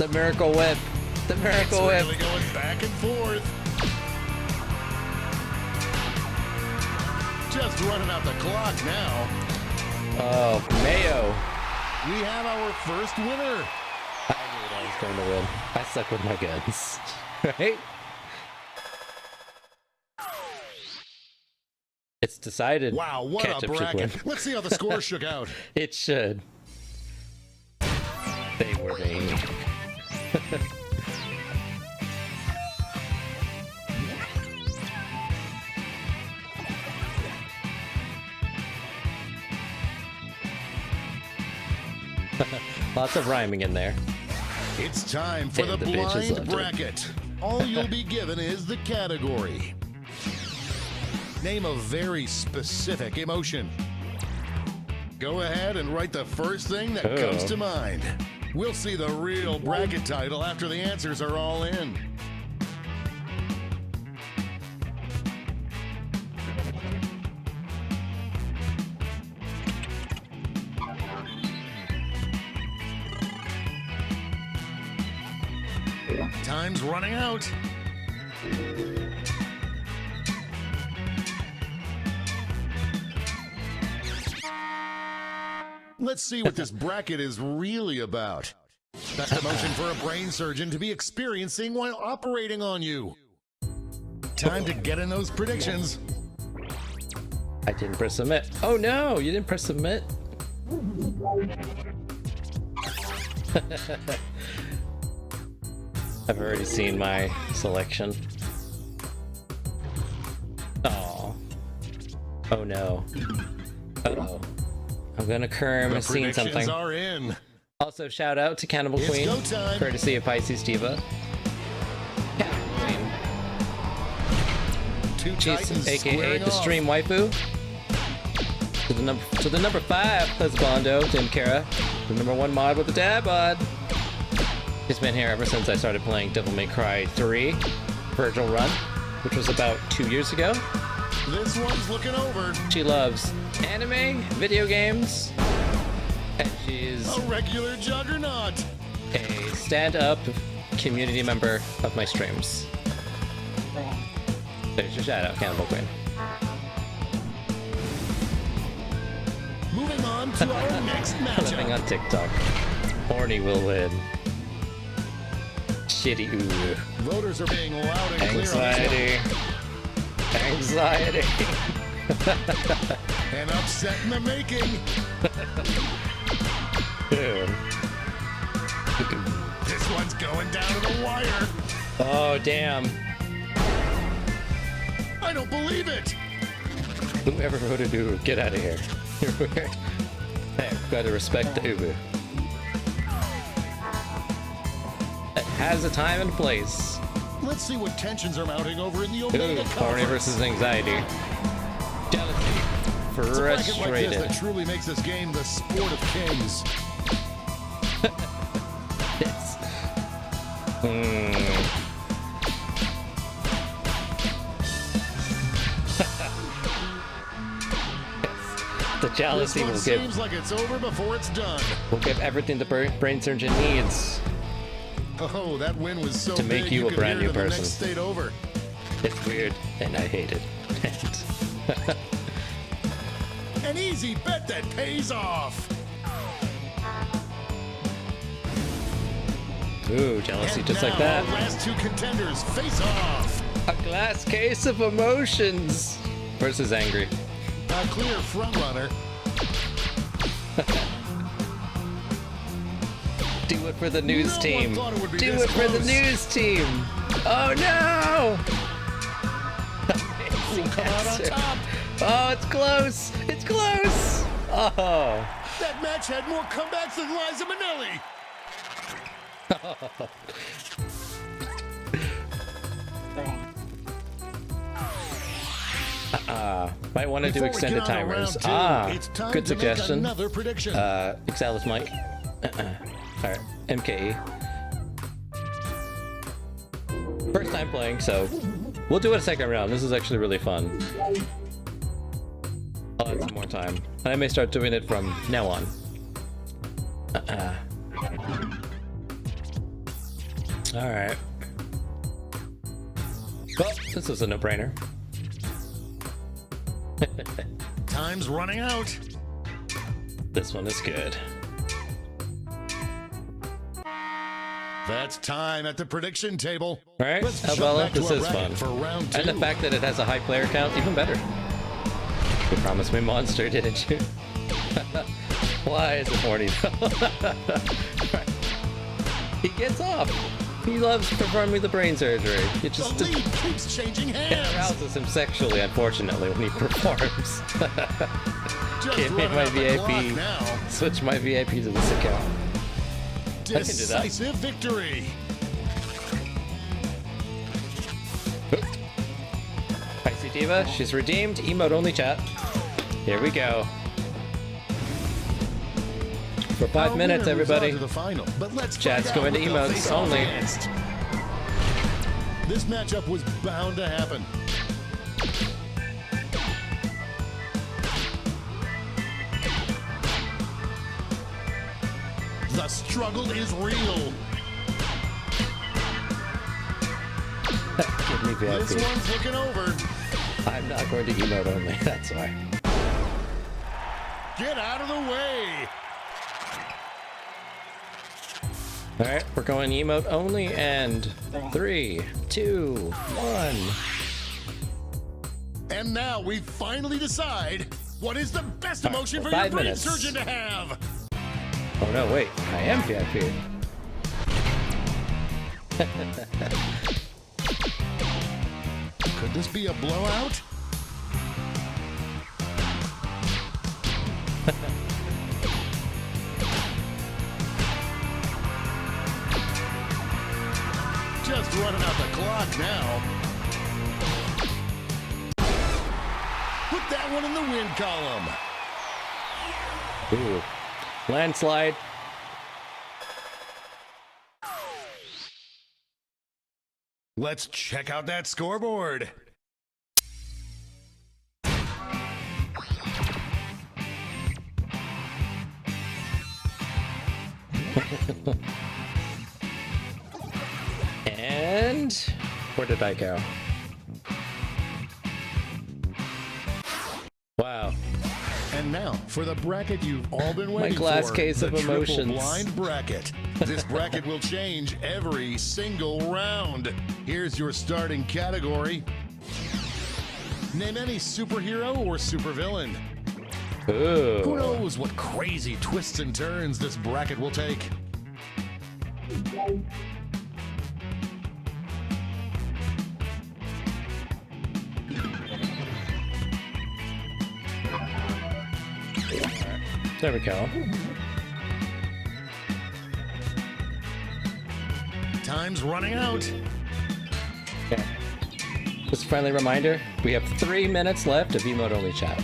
The Miracle Whip. The Miracle Whip. Really going back and forth. Just running out the clock now. Oh, Mayo. We have our first winner. I knew I was going to win. I stuck with my guns. Right? It's decided. Wow, what a bracket. Let's see how the score shook out. It should. They were vain. Lots of rhyming in there. It's time for the blind bracket. All you'll be given is the category. Name a very specific emotion. Go ahead and write the first thing that comes to mind. We'll see the real bracket title after the answers are all in. Time's running out. Let's see what this bracket is really about. That's emotion for a brain surgeon to be experiencing while operating on you. Time to get in those predictions. I didn't press submit. Oh no, you didn't press submit. I've already seen my selection. Oh. Oh no. Uh-oh. I'm gonna Kerm has seen something. Are in. Also, shout out to Cannibal Queen, courtesy of Pisces Diva. Cannibal Queen. She's aka the stream waifu. To the number 5 husbando, Tim Kara, the number 1 mod with the dad bod. He's been here ever since I started playing Devil May Cry 3 Virgil Run, which was about 2 years ago. This one's looking over. She loves anime, video games, and she's a regular juggernaut. A stand-up community member of my streams. There's your shout out, Cannibal Queen. Moving on to our next matchup. Living on TikTok. Horny will win. Shitty ooh. Voters are being loud and clear. Anxiety. Anxiety. An upset in the making. This one's going down to the wire. Oh, damn. I don't believe it. Whoever voted Ubu, get out of here. Hey, gotta respect the Ubu. It has a time and place. Let's see what tensions are mounting over in the Omega Horny versus anxiety. Jealousy. Frustrated. It's a bracket like this that truly makes this game the sport of kings. Yes. The jealousy will give. Seems like it's over before it's done. Will give everything the brain surgeon needs. Oh, that win was so to make big, you a brand new person. Next state over. It's weird, and I hate it. An easy bet that pays off. Ooh, jealousy and just now like that. Our last two contenders face off. A glass case of emotions versus angry. A clear front runner. Do it for the news team. It Do it for the news team. Oh no! Who'll come out on top? Oh, it's close. It's close. Oh. That match had more comebacks than Liza Minnelli. Might want to do extended timers. Good suggestion. Another prediction. Exalis Mike. Alright, MKE. First time playing, so we'll do it a second round. This is actually really fun. I'll add some more time. And I may start doing it from now on. Alright. Well, this was a no-brainer. Time's running out. This one is good. That's time at the prediction table. Alright, Let's jump Albella, back to this our is bracket fun. for round 2. And the fact that it has a high player count, even better. You promised me monster, didn't you? Why is it horny though? He gets off. He loves performing the brain surgery. It just The lead keeps changing it hands. arouses him sexually, unfortunately, when he performs. Just Can't make running my out the clock VIP. now. Switch my VIP to this account. I can do that. Decisive victory. Icy Diva, she's redeemed. Emote only chat. Here we go. For 5 Our minutes, winner moves everybody. on to the final, but let's Chat's find out going to what they'll emotes face off only. against. This matchup was bound to happen. The struggle is real. Give me This VIP. one's looking over. I'm not going to emote only, that's why. Get out of the way. Alright, we're going emote only, and 3, 2, 1. And now we finally decide what is the best emotion for your 5 brain minutes. surgeon to have. Oh no, wait, I am VIP. Could this be a blowout? Just running out the clock now. Put that one in the win column. Ooh. Landslide. Let's check out that scoreboard. And where did I go? Wow. And now for the bracket you've all been waiting glass for. case the of triple emotions. blind bracket. This bracket will change every single round. Here's your starting category. Name any superhero or supervillain. Who Ooh. knows what crazy twists and turns this bracket will take? There we go. Time's running out. Okay. Just a friendly reminder, we have 3 minutes left of emote only chat.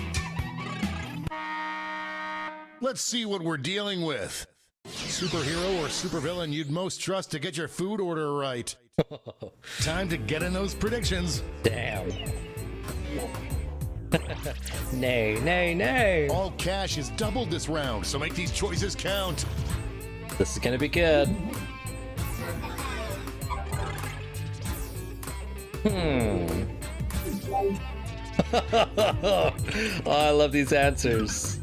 Let's see what we're dealing with. Superhero or supervillain you'd most trust to get your food order right. Time to get in those predictions. Damn. Nay, nay, nay. All cash is doubled this round, so make these choices count. This is gonna be good. Oh, I love these answers.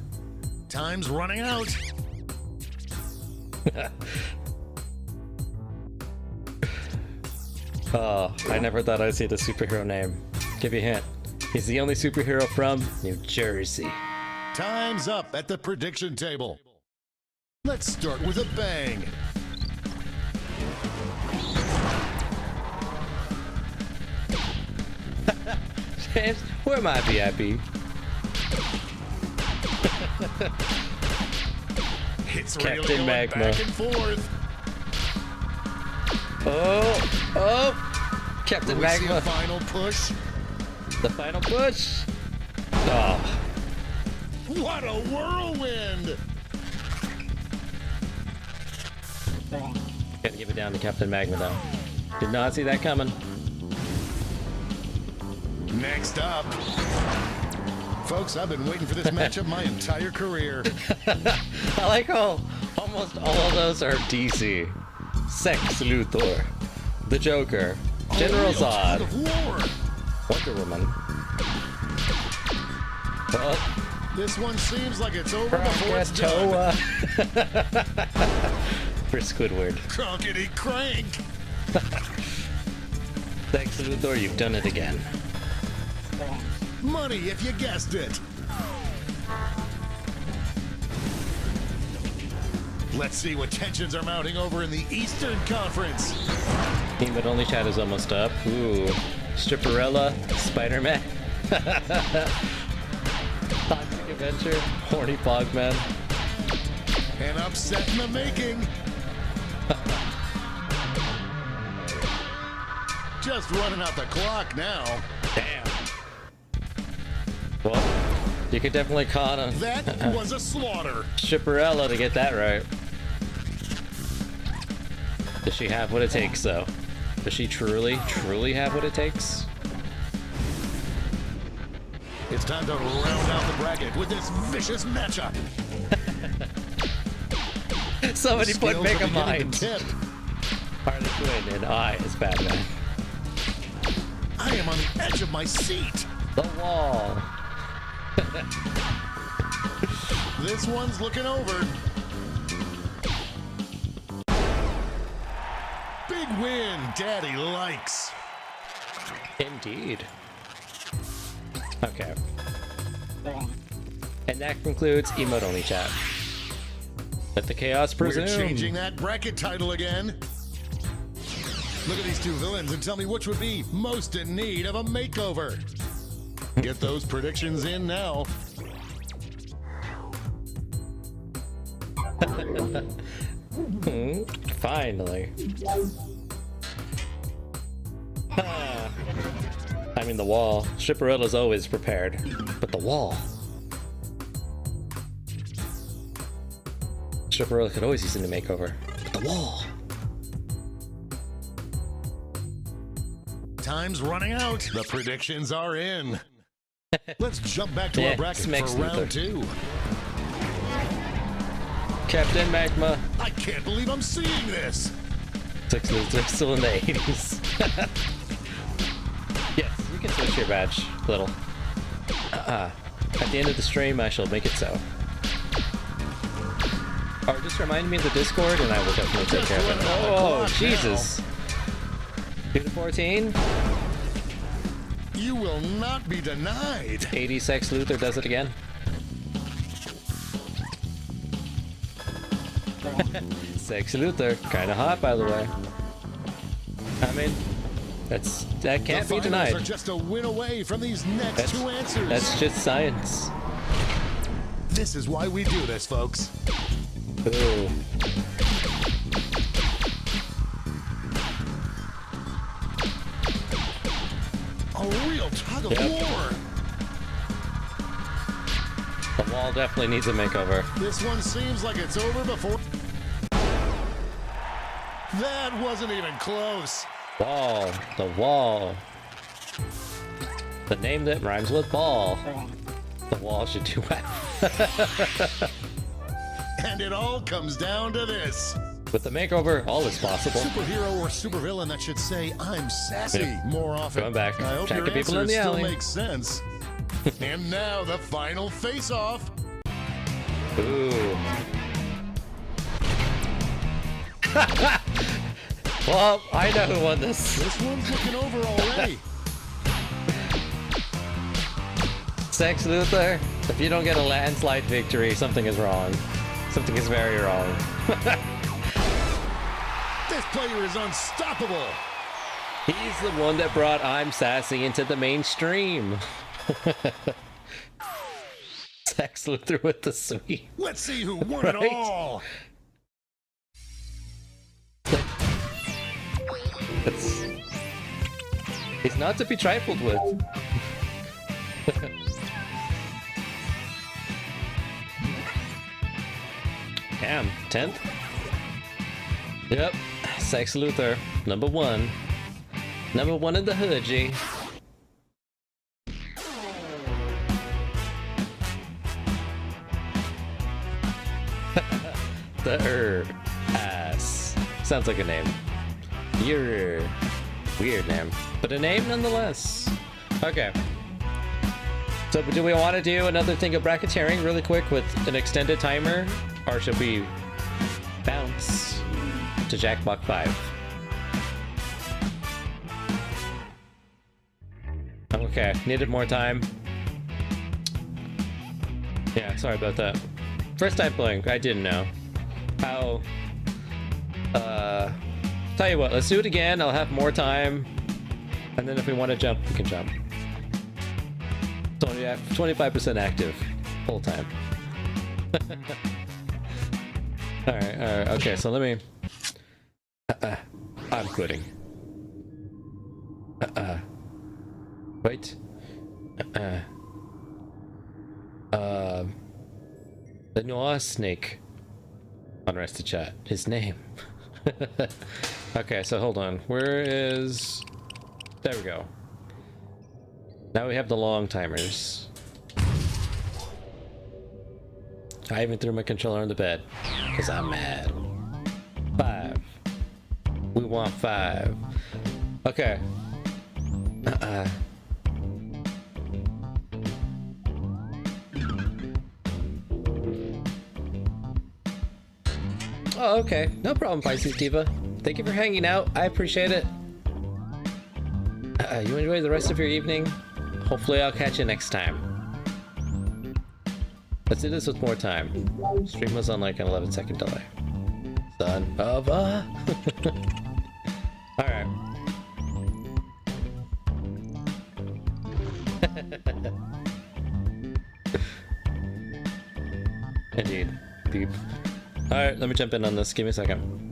Time's running out. Oh, I never thought I'd see the superhero name. Give you a hint. He's the only superhero from New Jersey. Time's up at the prediction table. Let's start with a bang. James, where am I, VIP? It's Captain really going Magma. back and forth. Oh, Captain Will we see Magma. a final push? The final push. Oh, What a whirlwind! gotta give it down to Captain Magma though. Did not see that coming. Next up. Folks, I've been waiting for this matchup my entire career. I like how almost all of those are DC. Sex Luthor. The Joker. General Real tug Zod. of war. Wonder Woman. Well, This one seems like it's over before it's done. Krakatoa. For Squidward. Cronkety crank. Thanks, Luthor, you've done it again. Money if you guessed it. Let's see what tensions are mounting over in the Eastern Conference. Team but only chat is almost up. Ooh. Stripperella, Spider-Man. Toxic Adventure, Horny Fogman. An upset in the making. Just running out the clock now. Damn. Well, you could definitely con on That was a slaughter. Stripperella to get that right. Does she have what it takes, though? Does she truly have what it takes? It's time to round out the bracket with this vicious matchup. Somebody put Skills Make are a beginning Mind. to tip. Harley Quinn and I is Batman. I am on the edge of my seat. The Wall. This one's looking over. Big win, Daddy likes. Indeed. Okay. And that concludes emote only chat. Let the chaos presume. We're changing that bracket title again. Look at these two villains and tell me which would be most in need of a makeover. Get those predictions in now. Finally. I mean, the Wall. Stripperella's always prepared. But the Wall. Stripperella could always use a new makeover. But the Wall. Time's running out. The predictions are in. Let's jump back to Yeah, our bracket smacks for round Luther. 2. Captain Magma. I can't believe I'm seeing this. Six Luther, still in the 80s. Yes, you can switch your badge a little. At the end of the stream, I shall make it so. Or just remind me of the Discord, and I will definitely take care of it. Oh, Jesus! 2 to 14. You will not be denied. 80 Sex Luther does it again. Sexy Luther, kind of hot, by the way. I mean, that can't be The finals denied. are just a win away from these next two answers. That's just science. This is why we do this, folks. Ooh. A real tug of Yep. war. The Wall definitely needs a makeover. This one seems like it's over before. That wasn't even close. Wall. The Wall. The name that rhymes with ball. The Wall should do well. And it all comes down to this. With the makeover, all is possible. Superhero or supervillain that should say, I'm sassy Yep. more often. Going back, I hope checking your people in answers the still alley. make sense. And now the final face-off. Ooh. Well, I know who won this. This one's looking over already. Sex Luther, if you don't get a landslide victory, something is wrong. Something is very wrong. This player is unstoppable. He's the one that brought I'm Sassy into the mainstream. Sex Luther with the sweet. Let's see who won it Right. all. He's not to be trifled with. Damn, 10th? Yep, Sex Luther, number 1. Number 1 in the hood, G. The ass. Sounds like a name. You're weird name, but a name nonetheless. Okay. So do we want to do another thing of bracketeering really quick with an extended timer, or should we bounce to Jackbox 5? Okay, needed more time. Yeah, sorry about that. First time playing, I didn't know how. Tell you what, let's do it again. I'll have more time, and then if we want to jump, we can jump. So yeah, 25% active whole time. All right, okay. So let me. I'm quitting. Wait. The Noir Snake. Unrested chat. His name. Okay, so hold on. Where is... There we go. Now we have the long timers. I even threw my controller on the bed. Because I'm mad. 5. We want 5. Okay. Oh, okay. No problem, Pisces Diva. Thank you for hanging out. I appreciate it. You enjoy the rest of your evening. Hopefully I'll catch you next time. Let's do this with more time. Stream was on like an 11-second delay. Son of a... Alright. Indeed. Beep. Alright, let me jump in on this. Give me a second.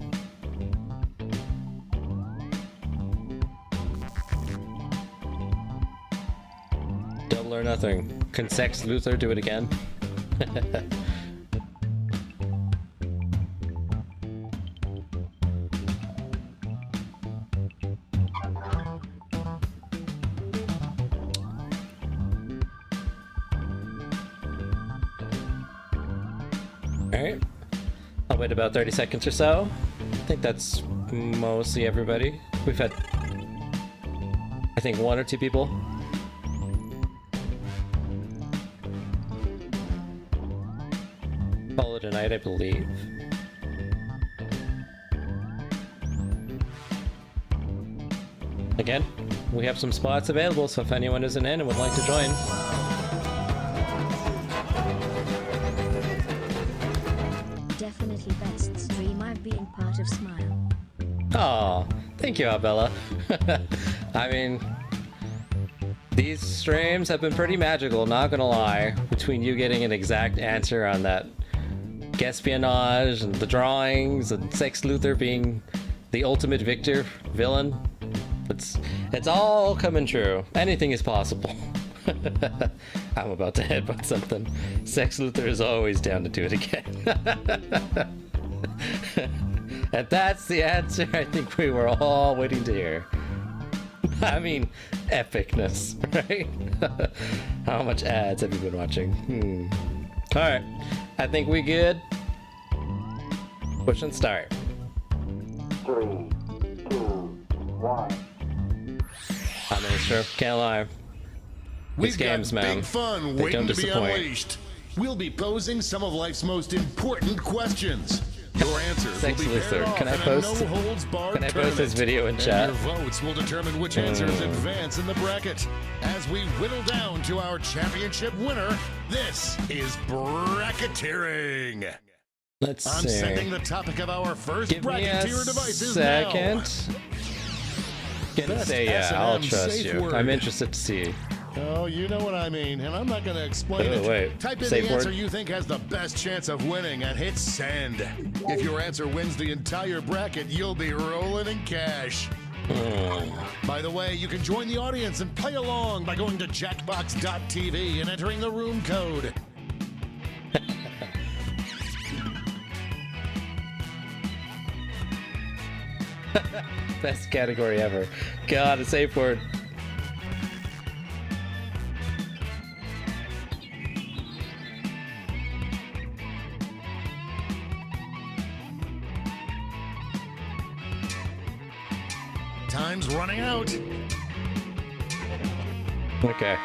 Double or nothing. Can Sex Luther do it again? Alright. I'll wait about 30 seconds or so. I think that's mostly everybody. We've had, I think, 1 or 2 people. Call it a night, I believe. Again, we have some spots available, so if anyone isn't in and would like to join. Definitely best streamer being part of Smile. Oh, thank you, Abella. I mean, these streams have been pretty magical, not gonna lie, between you getting an exact answer on that espionage and the drawings and Sex Luther being the ultimate victor villain. It's all coming true. Anything is possible. I'm about to headbutt something. Sex Luther is always down to do it again. And that's the answer I think we were all waiting to hear. I mean, epicness, right? How much ads have you been watching? Alright, I think we good. Push and start. 3, 2, 1. I'm Minister, can't lie. We've games, got man. big fun They waiting don't to be disappoint. unleashed. We'll be posing some of life's most important questions. Your answers Sex will be Luther. paired off Can I in a post- no-holds-barred Can I post this tournament. video in chat? And your votes will determine which answers advance in the bracket. As we whittle down to our championship winner, this is bracketeering. Let's I'm see. sending the topic of our first Give me a bracketeer devices second. now. Gonna Best say yeah, I'll S&M trust safe you. word. I'm interested to see. Oh, you know what I mean, and I'm not going to explain Oh, it. wait. Type in Safe the answer word? you think has the best chance of winning and hit send. If your answer wins the entire bracket, you'll be rolling in cash. By the way, you can join the audience and play along by going to jackbox.tv and entering the room code. Best category ever. God, a safe word. Time's running out. Okay.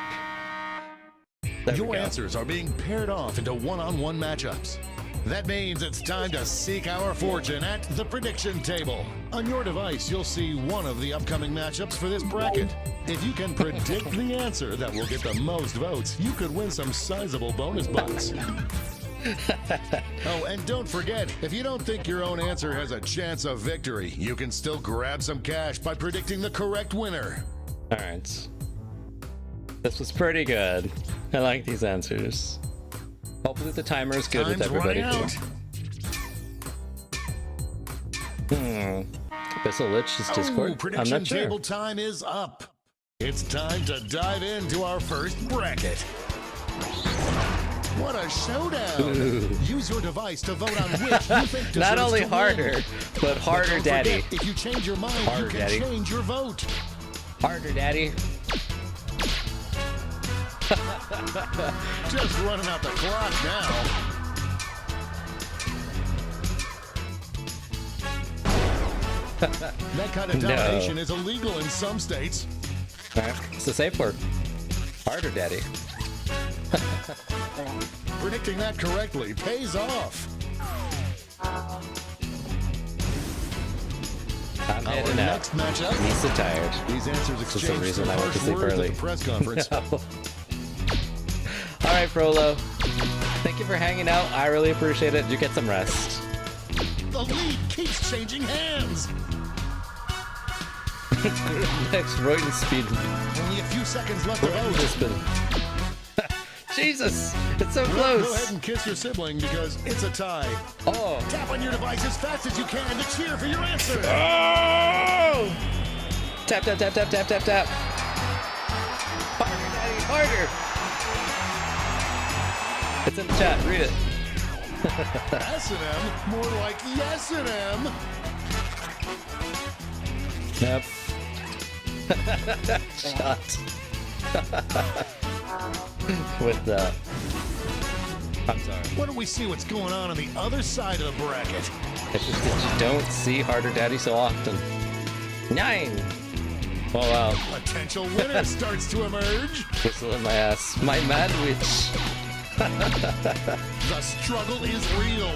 There we Your go. answers are being paired off into one-on-one matchups. That means it's time to seek our fortune at the prediction table. On your device, you'll see one of the upcoming matchups for this bracket. If you can predict the answer that will get the most votes, you could win some sizable bonus bucks. Oh, and don't forget, if you don't think your own answer has a chance of victory, you can still grab some cash by predicting the correct winner. Alright. This was pretty good. I like these answers. Hopefully the timer is good with Time's everybody running out. too. Abyssal Lich is Discord. I'm Prediction not sure. table time is up. It's time to dive into our first bracket. What a showdown! Use your device to vote on which you think deserves Not only to win. harder, but harder, Don't daddy. forget, if you change your mind, Harder, you can daddy. change your vote. Harder, daddy. Just running out the clock now. That kind of No. domination is illegal in some states. Alright, it's the safe word. Harder, daddy. Predicting that correctly pays off. I'm Our heading out. next matchup. I'm so tired. These answers For some exchanged reason, some I went to harsh sleep words early. at the press conference. Alright, Frollo. Thank you for hanging out. I really appreciate it. You get some rest. The lead keeps changing hands. Next, Royden speed. Only a few seconds left to vote. Just been... Jesus! It's so Go close! ahead and kiss your sibling because it's a tie. Oh! Tap on your device as fast as you can to cheer for your answer. Oh! Tap, tap, tap, tap, tap, tap, tap. Harder, Daddy, harder! It's in the chat, read it. S&M, more like yes-and-M. Yep. Shot. With the... I'm sorry. Why don't we see what's going on the other side of the bracket? It's just that you don't see Harder Daddy so often. 9! Oh wow. Potential winner starts to emerge. Whistle in my ass. My mad witch. The struggle is real.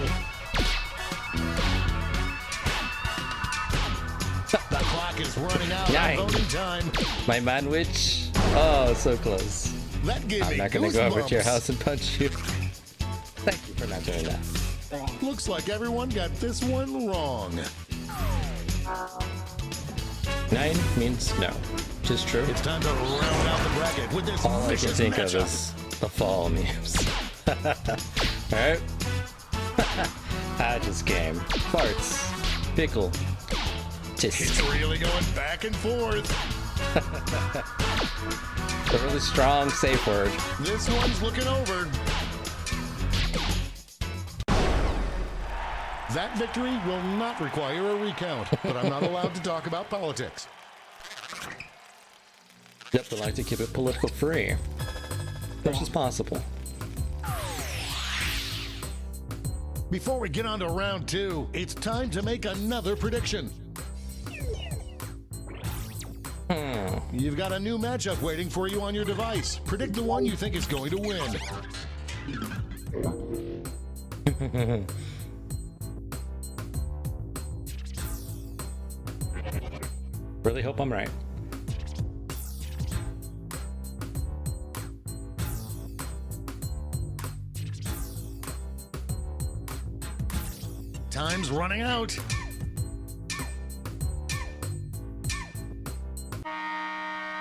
The clock is running out Nine. on voting time. My man witch. Oh, so close. That gave I'm me not gonna go over to your goosebumps. house and punch you. Thank you for not doing that. Looks like everyone got this one wrong. 9 means no. Which is true. It's time to round out the bracket with this All I can vicious think matchup. of is the fall memes. Alright. Just game. Farts. Pickle. It's Just really going back and forth. a really strong safe word. This one's looking over. That victory will not require a recount, but I'm not allowed to talk about politics. Yep, I like to keep it political free. As much as possible. Before we get on to round 2, it's time to make another prediction. You've got a new matchup waiting for you on your device. Predict the one you think is going to win. Really hope I'm right. Time's running out.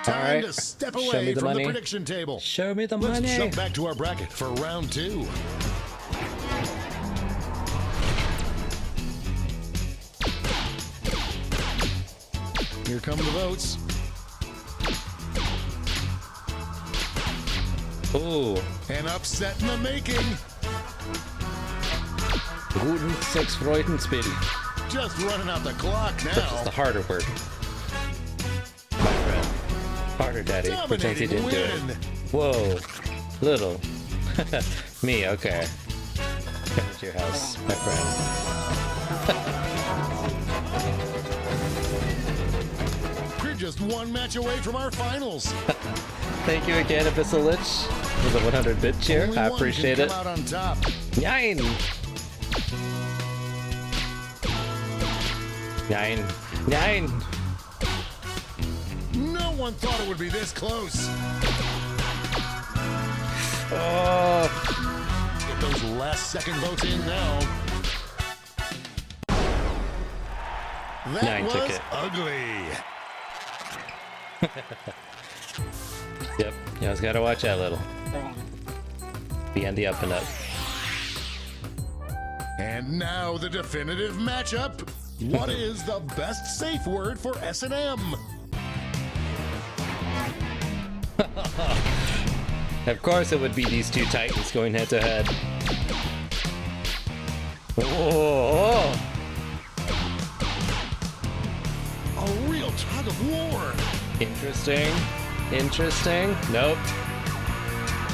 Time Alright. to step Show me away the from money. the prediction table. Show me the Let's money. jump back to our bracket for round 2. Here come the votes. Ooh. An upset in the making. Guten Sex Freudenspiel. Just running out the clock That's the now. harder word. My friend. Harder, Daddy. Pretends he Dominating didn't do win. it. Whoa. Little. Me, okay. Coming to your house, my friend. just one match away from our finals. Thank you again, Abyssal Lich, for the 100-bit cheer. Only I one appreciate can it. come out on top. 9! 9! 9! No one thought it would be this close. Oh! Get those last second votes in now. That 9 was took it. ugly. Yep, you always gotta watch that little. Be on the up and up. And now the definitive matchup. What is the best safe word for S&M? Of course it would be these two titans going head to head. Oh! A real tug of war. Interesting. Interesting. Nope.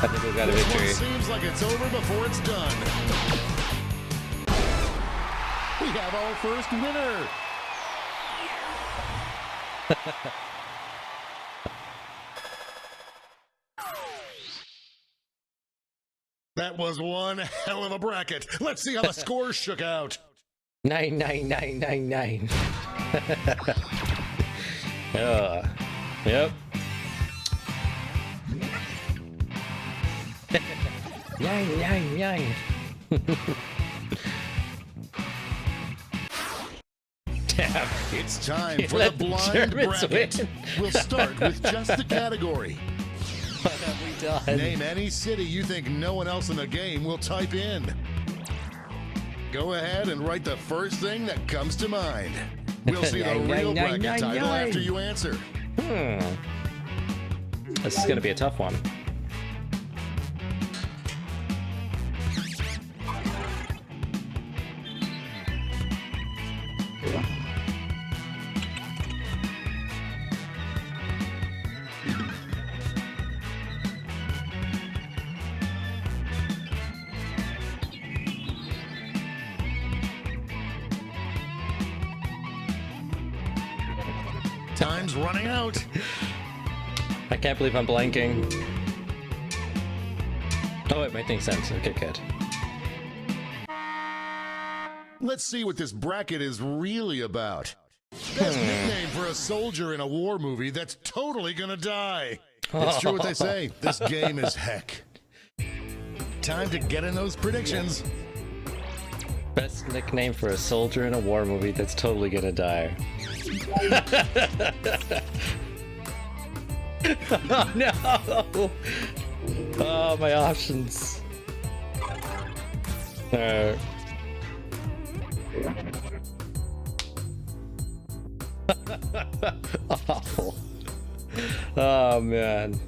I think we got a This victory. one seems like it's over before it's done. We have our first winner. That was one hell of a bracket. Let's see how the scores shook out. 9, 9, 9, 9, 9. Yep. Nine, nine, nine. Damn. It's time for the Let the blind Germans bracket. win. We'll start with just the category. What have we done? Name any city you think no one else in the game will type in. Go ahead and write the first thing that comes to mind. We'll see the real bracket title after you answer. This is gonna be a tough one. Time's running out. I can't believe I'm blanking. Oh, it might make sense. Okay, good. Let's see what this bracket is really about. Best nickname for a soldier in a war movie that's totally gonna die. It's true what they say. This game is heck. Time to get in those predictions. Best nickname for a soldier in a war movie that's totally gonna die. Oh no! Oh, my options. Awful. Oh man.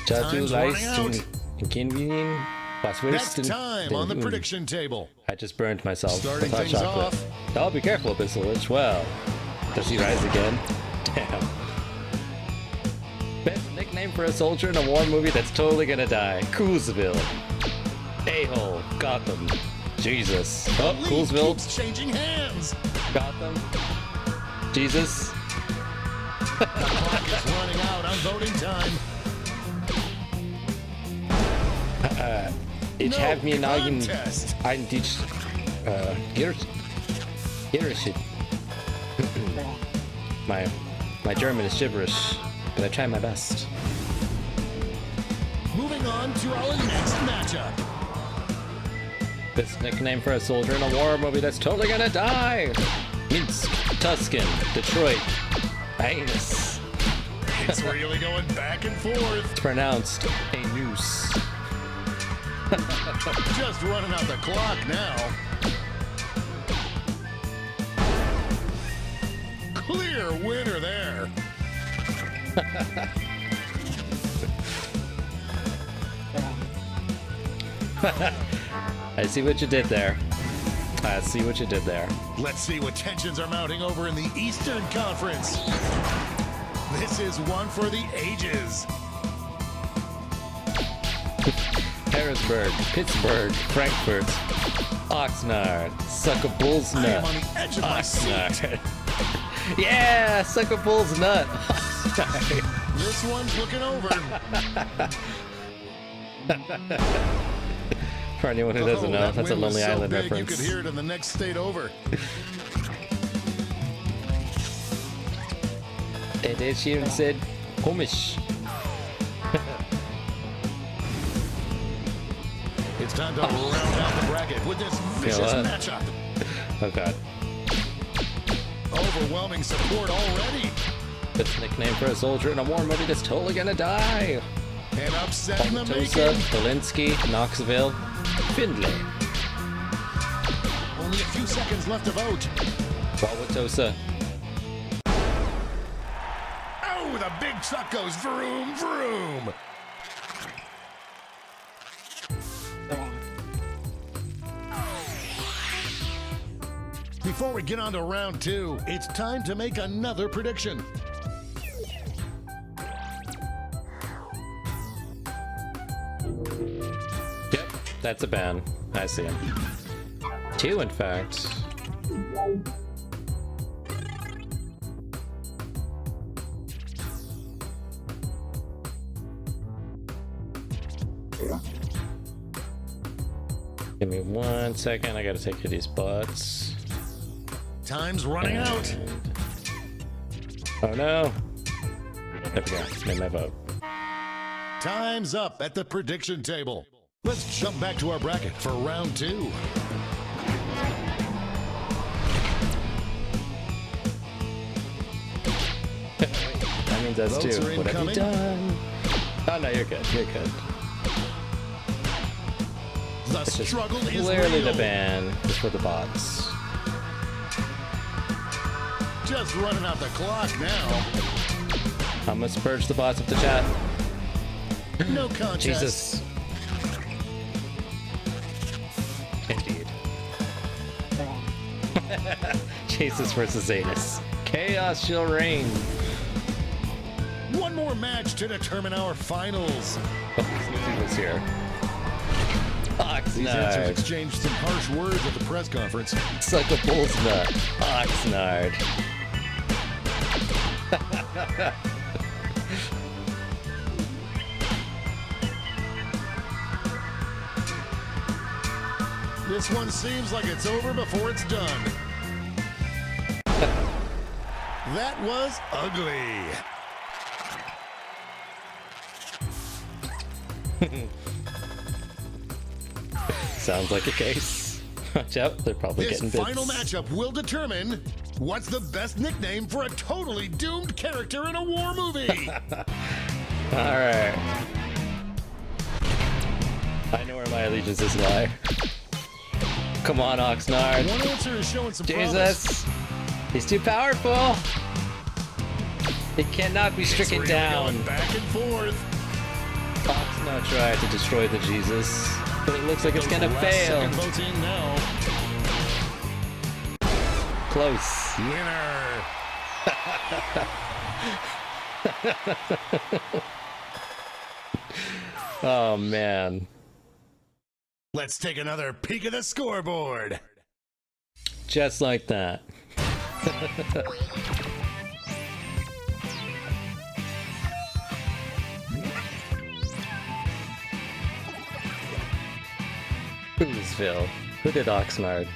Time's running out. Inconvenient. Next time on the prediction table. I just burned myself Starting with hot things chocolate. off. Oh, be careful, Abyssal Lich. Well, does he rise again? Damn. Best nickname for a soldier in a war movie that's totally gonna die. Coolsville. A-hole. Gotham. Jesus. Oh, League Coolsville. keeps changing hands. Gotham. Jesus. The clock is running out on voting time. Ich No have mir einen contest. dich Gibberish. My German is gibberish, but I try my best. Moving on to our next matchup. Best nickname for a soldier in a war movie that's totally gonna die. Minsk, Tuscan, Detroit, Anus. It's really going back and forth. It's pronounced a noose. Just running out the clock now. Clear winner there. I see what you did there. I see what you did there. Let's see what tensions are mounting over in the Eastern Conference. This is one for the ages. Harrisburg, Pittsburgh, Frankfurt. Oxnard. Suck a bull's I am nut. on the edge of my seat. Oxnard. Yeah, suck a bull's nut. Oxnard. This one's looking over. For anyone who doesn't know, that that's a wind was Lonely so Island big reference. You could hear it in the next state over. And Ed Sheeran said, Homish. It's time to round out the bracket with this vicious what? matchup. Oh god. Overwhelming support already. That's a nickname for a soldier in a war movie that's totally gonna die. And upset in the Tulsa, making. Volinsky, Knoxville, Findlay. Only a few seconds left to vote. Wauwatosa. Oh, the big truck goes vroom, vroom. Before we get on to round two, it's time to make another prediction. Yep, that's a ban. I see him. Two, in fact. Give me 1 second. I gotta take care of these butts. Time's running out. Oh no! There we go. Made my vote. Time's up at the prediction table. Let's jump back to our bracket for round two. That means us Votes too. are What have you incoming. done? Oh no, you're good. You're good. The struggle is Clearly real. the ban is for the bots. Just running out the clock now. I'm gonna purge the bots of the chat. No contest. Jesus. Indeed. Jesus versus Anus. Chaos shall reign. One more match to determine our finals. Oh, Snoopy was here. These answers Oxnard. exchanged some harsh words at the press conference. Suck a bull's nut. Oxnard. This one seems like it's over before it's done. That was ugly. Sounds like a case. Watch out, they're probably This getting bits. final matchup will determine what's the best nickname for a totally doomed character in a war movie. Alright. I know where my allegiances lie. Come on, Oxnard. One answer is showing some promise. Jesus! He's too powerful! He cannot be It's stricken really down. going back and forth. Oxnard tried to destroy the Jesus, but it looks like it's gonna Last fail. second votes in now. Close. Winner. Oh man. Let's take another peek at the scoreboard. Just like that. Who'sville? Who did Oxnard?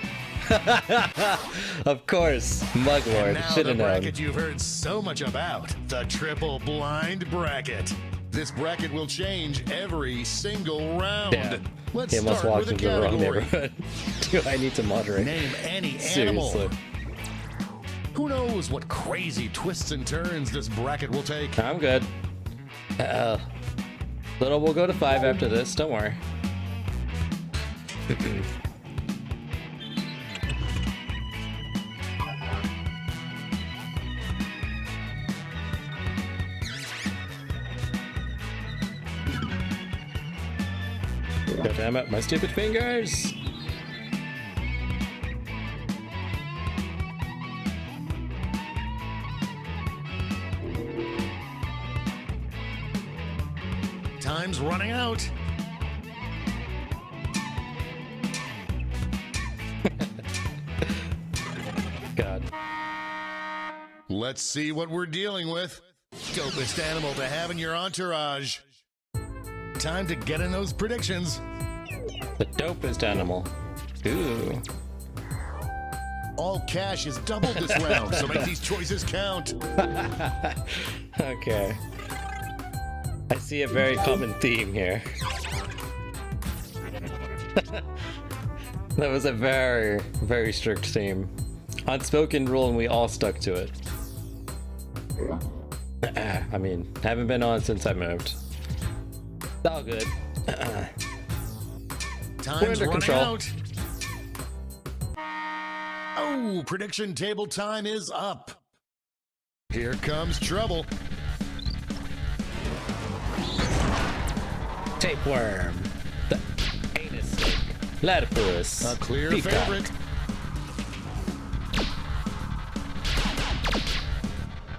Of course, Muglord. Now Should the have known. bracket you've heard so much about, the triple blind bracket. This bracket will change every single round. Damn. Let's He must start walk with a into the wrong category. neighborhood. Do I need to moderate? Name any animal. Seriously. Who knows what crazy twists and turns this bracket will take? I'm good. Little will go to 5 after this, don't worry. God damn it, my stupid fingers! Time's running out. Let's see what we're dealing with. Dopest animal to have in your entourage. Time to get in those predictions. The dopest animal. Ooh. All cash is doubled this round, so make these choices count. Okay. I see a very common theme here. That was a very, very strict theme. Unspoken rule, and we all stuck to it. I mean, haven't been on since I moved. It's all good. Time's under running control. out. Oh, prediction table time is up. Here comes trouble. Tapeworm. The anus snake. Platypus. A clear peacock. favorite.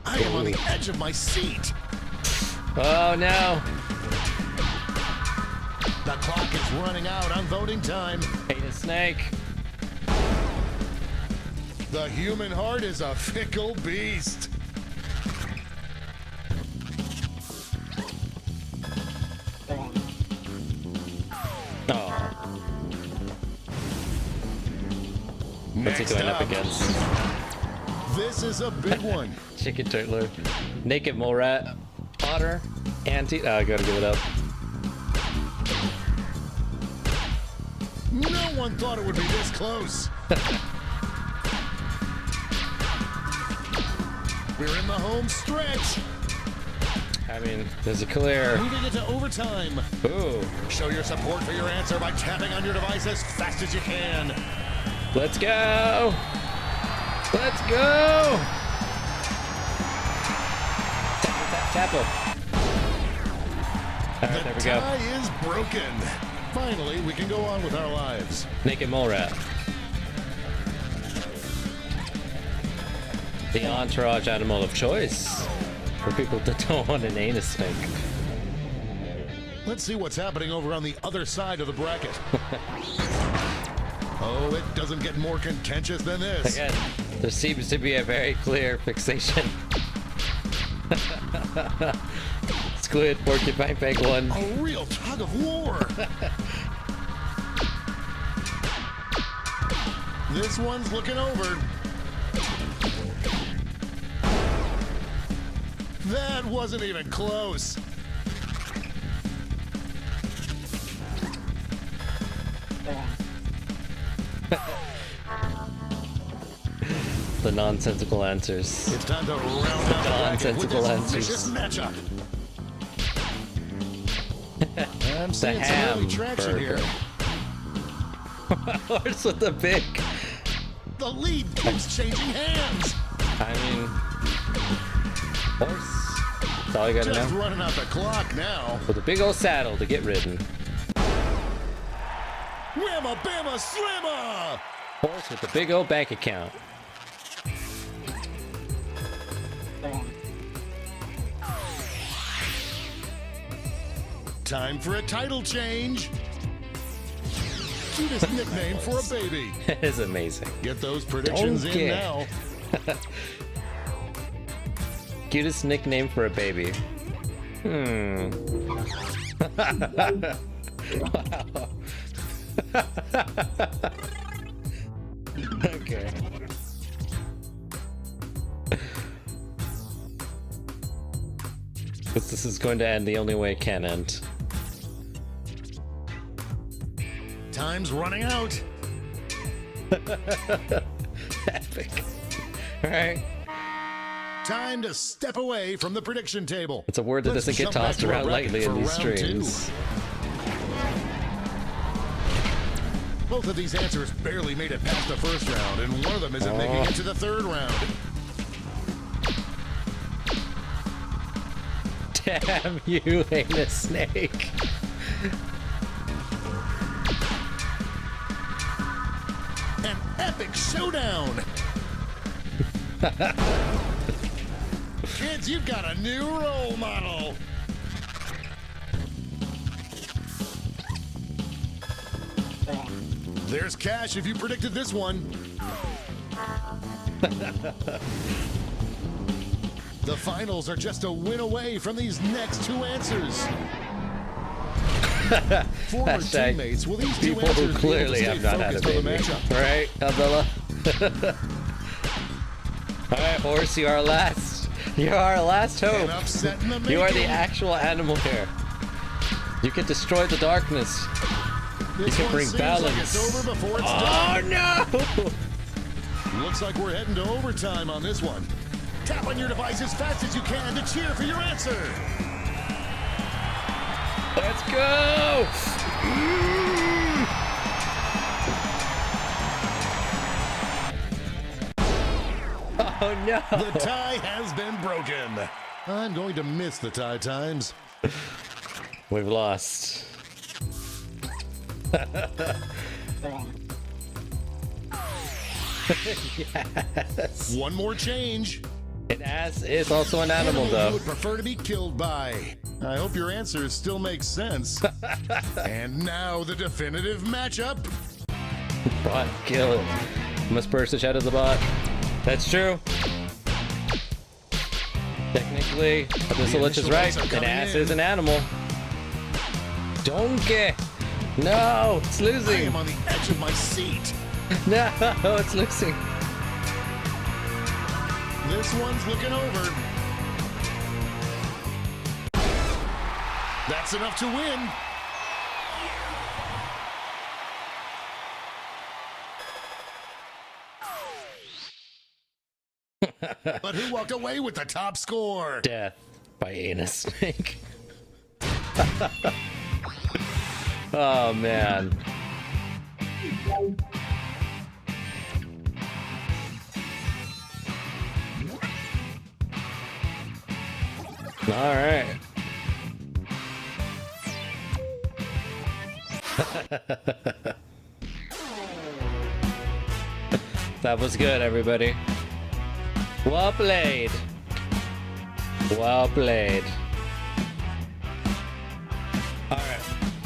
I am on the edge of my seat. Oh no. The clock is running out on voting time. Anus snake. The human heart is a fickle beast. Oh. What's he Next going up up, against? this is a big one. Chicken turtler. Naked mole rat. Otter. Anti. Oh, I gotta give it up. No one thought it would be this close. We're in the home stretch. I mean, there's a clear. Moving into overtime. Ooh. Show your support for your answer by tapping on your device as fast as you can. Let's go. Let's go. Tap him. All right, there we The go. tie is broken. Finally, we can go on with our lives. Naked mole rat. The entourage animal of choice for people that don't want an anus snake. Let's see what's happening over on the other side of the bracket. Oh, it doesn't get more contentious than this. Again, there seems to be a very clear fixation. Squid, porcupine, penguin. A real tug of war. This one's looking over. That wasn't even close. The nonsensical answers. It's time to round out the bracket with Nonsensical this answers. vicious matchup. I'm seeing some early ham traction here. Horse with the big. The lead keeps changing hands. I mean, horse. That's all you gotta Just know. running out the clock now. With a big old saddle to get ridden. Whamma bamma slamma! Horse with a big old bank account. Time for a title change. Cutest nickname for a baby. It is amazing. Get those predictions in Okay. now. Cutest nickname for a baby. Wow. Okay. But this is going to end the only way it can end. Time's running out. Epic. Alright. Time to step away from the prediction table. It's a word that Let's doesn't get jump back tossed to our around bracket lightly in for these round streams. 2. Both of these answers barely made it past the first round, and one of them isn't making it to the third round. Damn you, anus snake. An epic showdown! Kids, you've got a new role model! There's cash if you predicted this one. The finals are just a win away from these next two answers. Former Hashtag teammates, will these two people who answers clearly be able have to stay not had a focused on the baby. matchup? Right, Abdullah? Alright, horse, you are last. You are our last An hope. upset in the You are the making. actual animal here. You can destroy the darkness. This can one bring seems balance. Like it's over before it's Oh done. no! Looks like we're heading to overtime on this one. Tap on your device as fast as you can to cheer for your answer. Let's go! Oh no! The tie has been broken. I'm going to miss the tie times. We've lost. Yes. One more change. An ass is also an animal, You though. would prefer to be killed by. I hope your answers still make sense. And now the definitive matchup. Bot kill it. Must burst the shadow of the bot. That's true. Technically, Abyssal is right. initial votes are An coming ass in. is an animal. Donkey! No, it's I losing. am on the edge of my seat. No, it's losing. This one's looking over. That's enough to win. But who walked away with the top score? Death by anus snake. Oh man. All right. That was good, everybody. Well played. Well played. All right.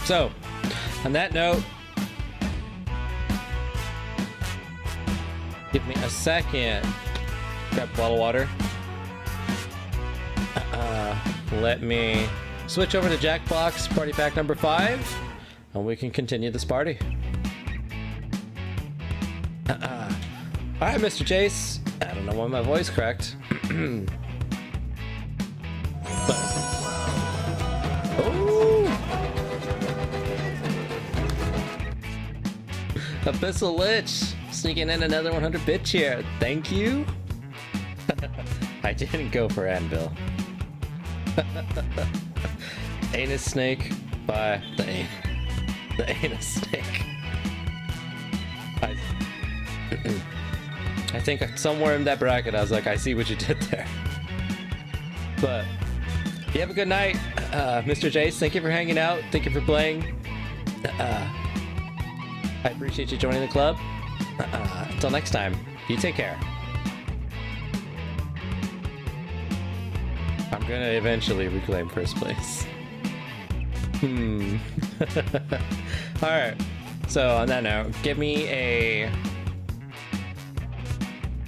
So, on that note, give me a second. Grab a bottle of water. Let me switch over to Jackbox Party Pack number 5, and we can continue this party. All right, Mr. Chase. I don't know why my voice cracked. Oh! Abyssal Lich sneaking in another 100-bit cheer. Thank you. I didn't go for Anvil. Anus Snake by the Anus Snake. I think somewhere in that bracket I was like, I see what you did there. But you have a good night, Mr. Jace. Thank you for hanging out. Thank you for playing. I appreciate you joining the club. Until next time, you take care. I'm gonna eventually reclaim first place. Alright, so on that note, give me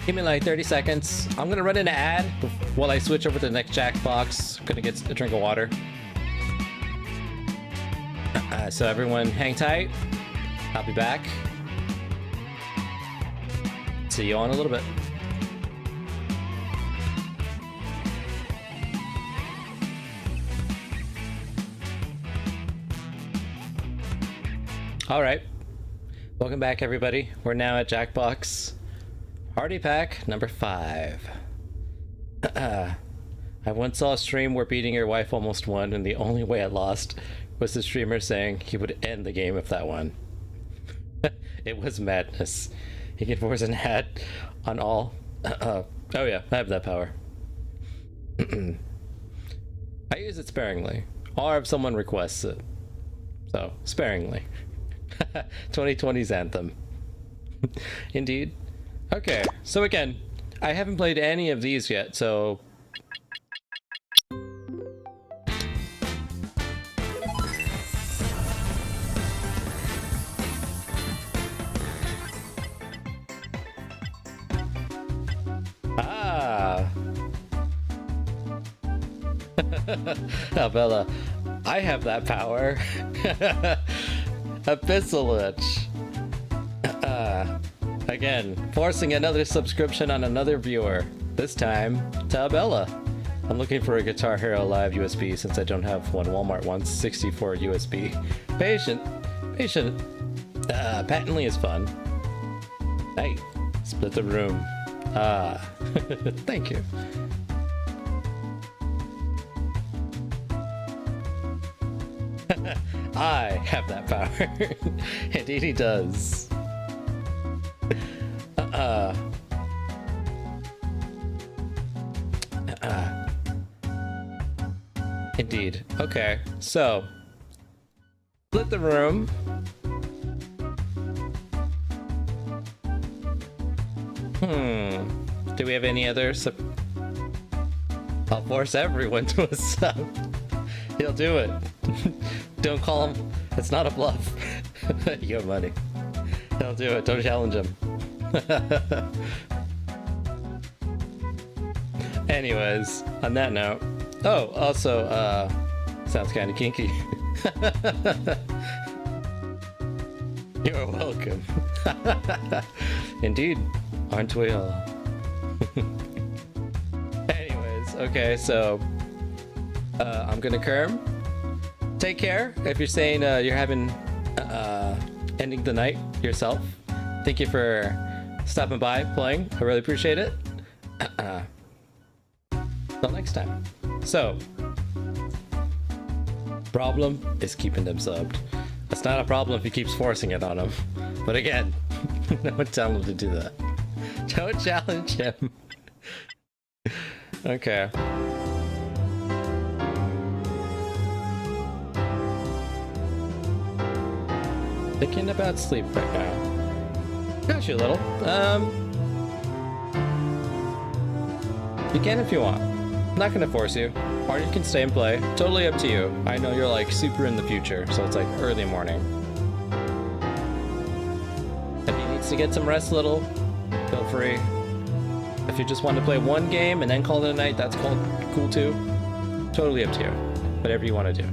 like 30 seconds. I'm gonna run an ad while I switch over to the next Jackbox. I'm gonna get a drink of water. So everyone hang tight. I'll be back. See you all in a little bit. All right, welcome back, everybody. We're now at Jackbox Party Pack number 5. I once saw a stream where beating your wife almost won, and the only way I lost was the streamer saying he would end the game if that won. It was madness. He can force an ad on all. Oh yeah, I have that power. I use it sparingly, or if someone requests it. So, sparingly. 2020's anthem. Indeed. Okay, so again, I haven't played any of these yet, so... Oh, Bella, I have that power. Abyssal Lich. Again, forcing another subscription on another viewer. This time to Bella. I'm looking for a Guitar Hero Live USB since I don't have one. Walmart wants 64 USB. Patient. Patently is fun. Hey, split the room. Thank you. I have that power. Indeed he does. Indeed. Okay, so split the room. Do we have any other I'll force everyone to a sub. He'll do it. Don't call him. It's not a bluff. You have money. He'll do it. Don't challenge him. Anyways, on that note. Oh, also, sounds kind of kinky. You're welcome. Indeed, aren't we all? Anyways, okay, so I'm gonna Kerm. Take care. If you're saying you're having ending the night yourself, thank you for stopping by, playing. I really appreciate it. Till next time. So, problem is keeping them subbed. It's not a problem if he keeps forcing it on him. But again, don't tell him to do that. Don't challenge him. Okay. Thinking about sleep right now. Got you a little. You can if you want. I'm not gonna force you. Or you can stay and play. Totally up to you. I know you're like super in the future, so it's like early morning. If he needs to get some rest a little, feel free. If you just want to play one game and then call it a night, that's cool too. Totally up to you. Whatever you want to do.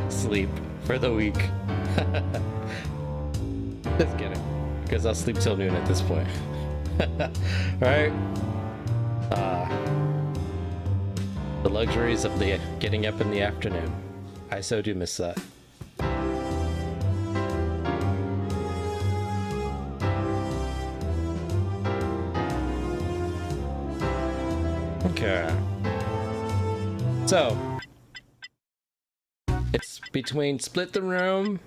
Sleep for the week. Just kidding. Because I'll sleep till noon at this point. Alright. The luxuries of the getting up in the afternoon. I so do miss that. Okay. So, it's between Split the Room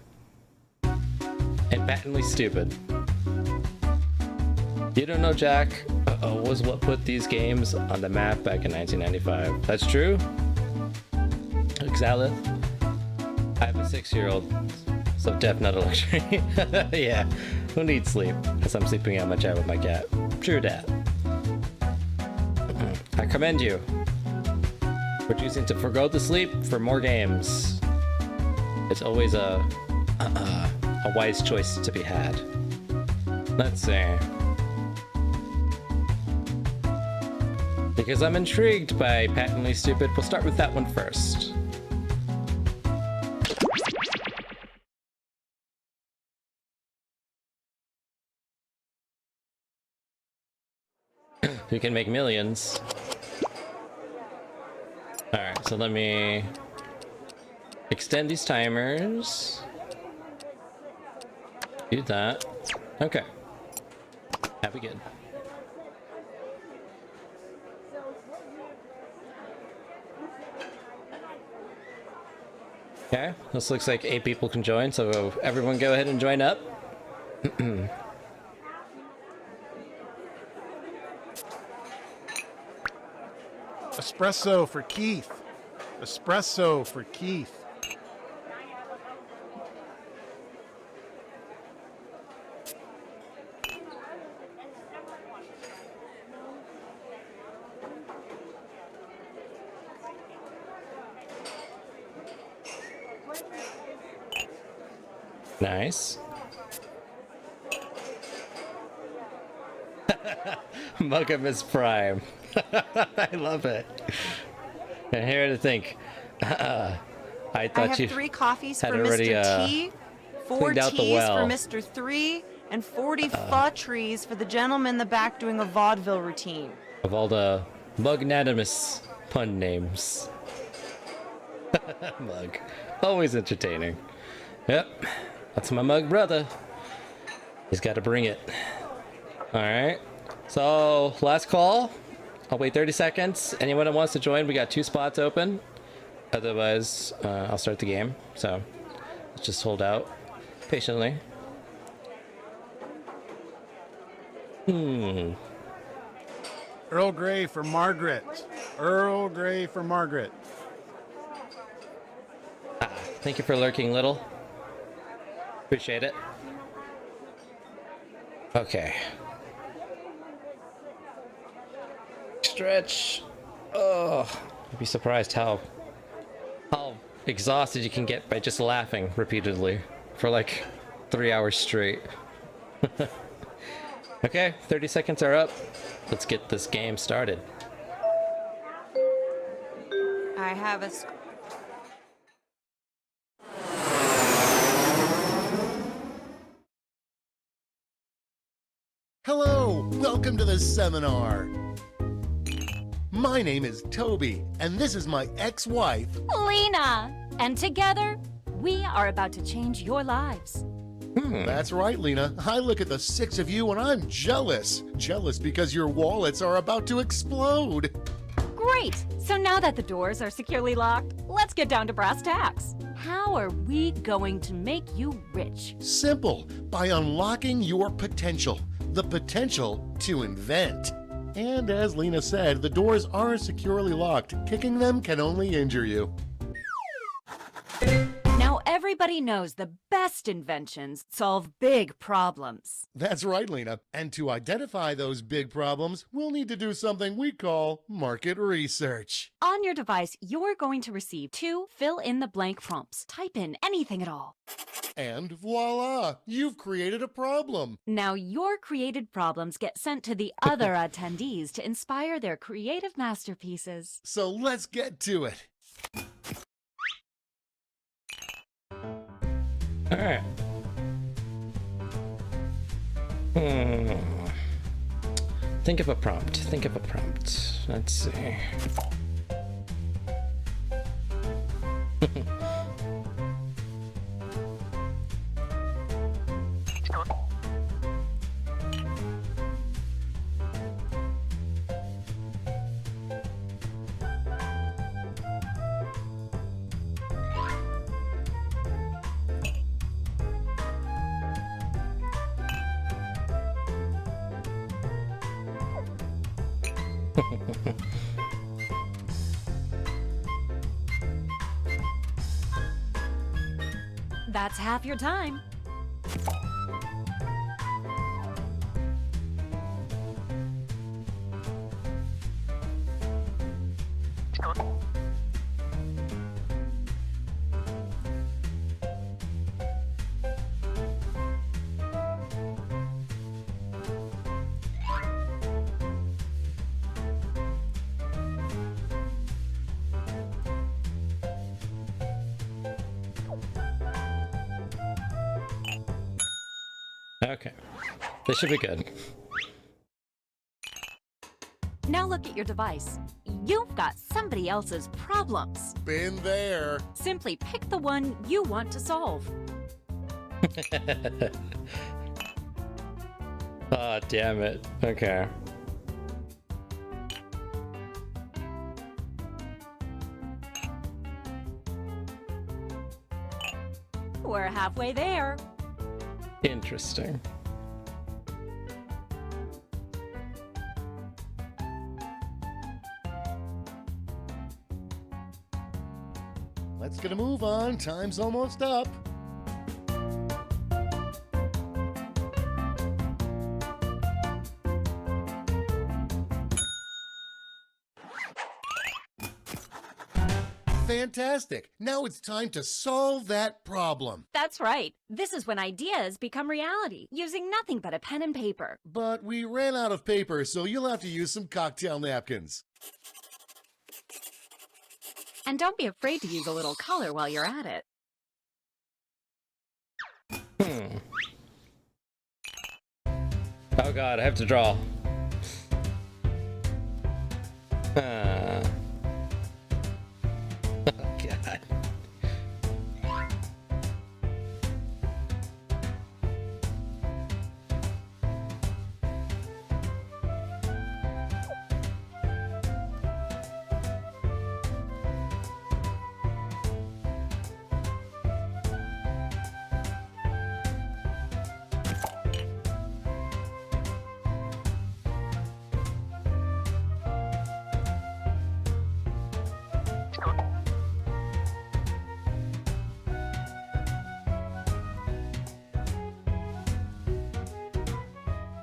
and Patently Stupid. You don't know Jack was what put these games on the map back in 1995. That's true? Exalith? I have a 6-year-old, so deaf not a luxury. Yeah, who needs sleep? As I'm sleeping out my chat with my cat. True dat. I commend you for choosing to forgo the sleep for more games. It's always a wise choice to be had. Let's see. Because I'm intrigued by Patently Stupid, we'll start with that one first. You can make millions. Alright, so let me extend these timers. Do that. Okay. Have we good. Okay, this looks like 8 people can join, so everyone go ahead and join up. Espresso for Keith. Espresso for Keith. Nice. Mugamus Prime. I love it. And here to think. I I thought have you 3 coffees had for already, Mr. T, 4 cleaned out the teas well. for Mr. 3, and 40 pho trees for the gentleman in the back doing a vaudeville routine. Of all the magnanimous pun names. Mug. Always entertaining. Yep. That's my mug brother. He's got to bring it. Alright. So, last call. I'll wait 30 seconds. Anyone that wants to join, we got 2 spots open. Otherwise, I'll start the game. So, let's just hold out patiently. Earl Grey for Margaret. Earl Grey for Margaret. Thank you for lurking, Little. Appreciate it. Okay. Stretch. Oh, you'd be surprised how exhausted you can get by just laughing repeatedly for like 3 hours straight. Okay, 30 seconds are up. Let's get this game started. I have a... Hello, welcome to the seminar. My name is Toby, and this is my ex-wife. Lena! And together, we are about to change your lives. That's right, Lena. I look at the 6 of you and I'm jealous. Jealous because your wallets are about to explode. Great! So now that the doors are securely locked, let's get down to brass tacks. How are we going to make you rich? Simple, by unlocking your potential. The potential to invent. And as Lena said, the doors are securely locked. Kicking them can only injure you. Now everybody knows the best inventions solve big problems. That's right, Lena. And to identify those big problems, we'll need to do something we call market research. On your device, you're going to receive 2 fill-in-the-blank prompts. Type in anything at all. And voila, you've created a problem. Now your created problems get sent to the other attendees to inspire their creative masterpieces. So let's get to it. Alright. Think of a prompt. Think of a prompt. Let's see. That's half your time. Okay. This should be good. Now look at your device. You've got somebody else's problems. Been there. Simply pick the one you want to solve. Oh, damn it. Okay. We're halfway there. Interesting. Let's get a move on. Time's almost up. Fantastic. Now it's time to solve that problem. That's right. This is when ideas become reality, using nothing but a pen and paper. But we ran out of paper, so you'll have to use some cocktail napkins. And don't be afraid to use a little color while you're at it. Oh god, I have to draw. Oh god.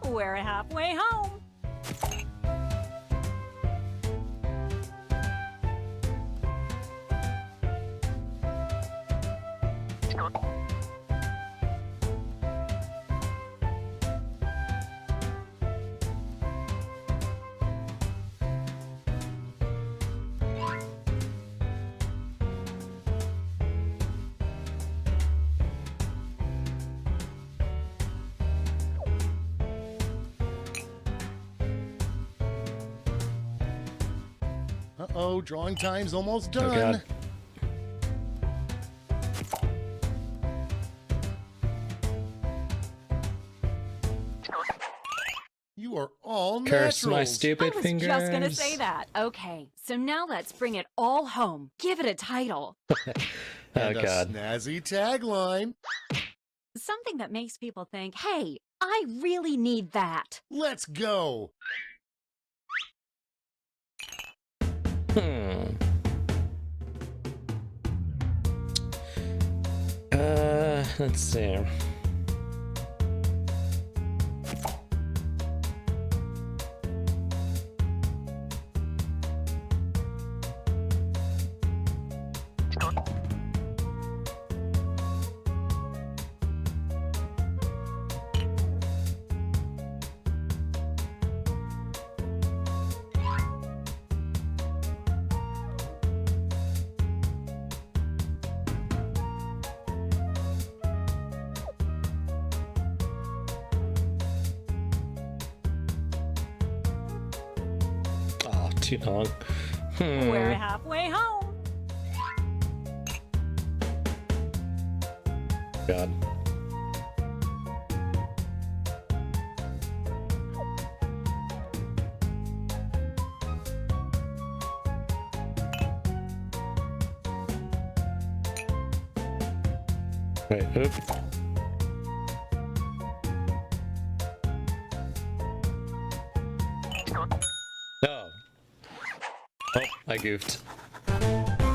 We're halfway home. Uh-oh, drawing time's almost Oh done. god. You are all Curse my naturals. stupid I was fingers. just gonna say that. Okay, so now let's bring it all home. Give it a title. Oh And a god. snazzy tagline. Something that makes people think, hey, I really need that. Let's go. Let's see. Oh, too long. We're halfway home. God. Wait, oop. No. Oh, I goofed.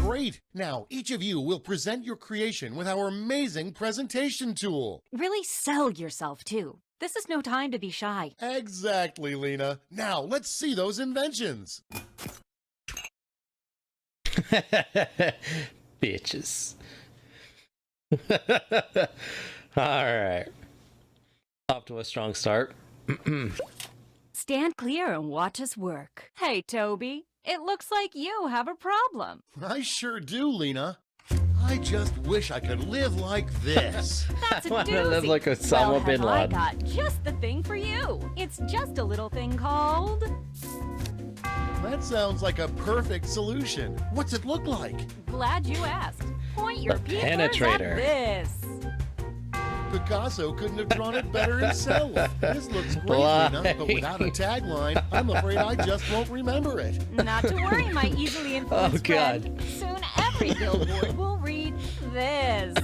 Great. Now, each of you will present your creation with our amazing presentation tool. Really sell yourself, too. This is no time to be shy. Exactly, Lena. Now, let's see those inventions. Bitches. Alright. Off to a strong start. Stand clear and watch us work. Hey, Toby, it looks like you have a problem. I sure do, Lena. I just wish I could live like this. That's a I wanna doozy. live like Osama well, bin have I Laden. got just the thing for you. It's just a little thing called... That sounds like a perfect solution. What's it look like? Glad you asked. Point your The peepers at penetrator. this. Picasso couldn't have drawn it better himself. This looks great, Why? Lena, but without a tagline, I'm afraid I just won't remember it. Not to worry, my easily influenced Oh, God. friend. Soon every billboard will read this.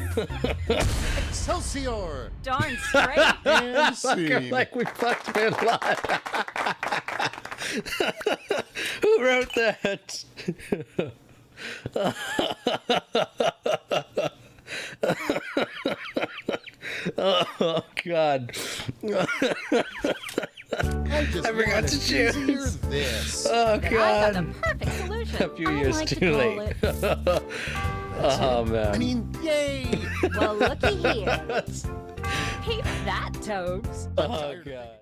Excelsior! Darn straight. And Fucker, scene. like we fucked Bin Laden. Who wrote that? Oh God. I just I forgot to wanted choose. hear this. Oh I got god. the perfect solution. A few I years like to too call late. it- Oh man. I mean, yay! Well, looky here. Peep that, Toads. Oh god.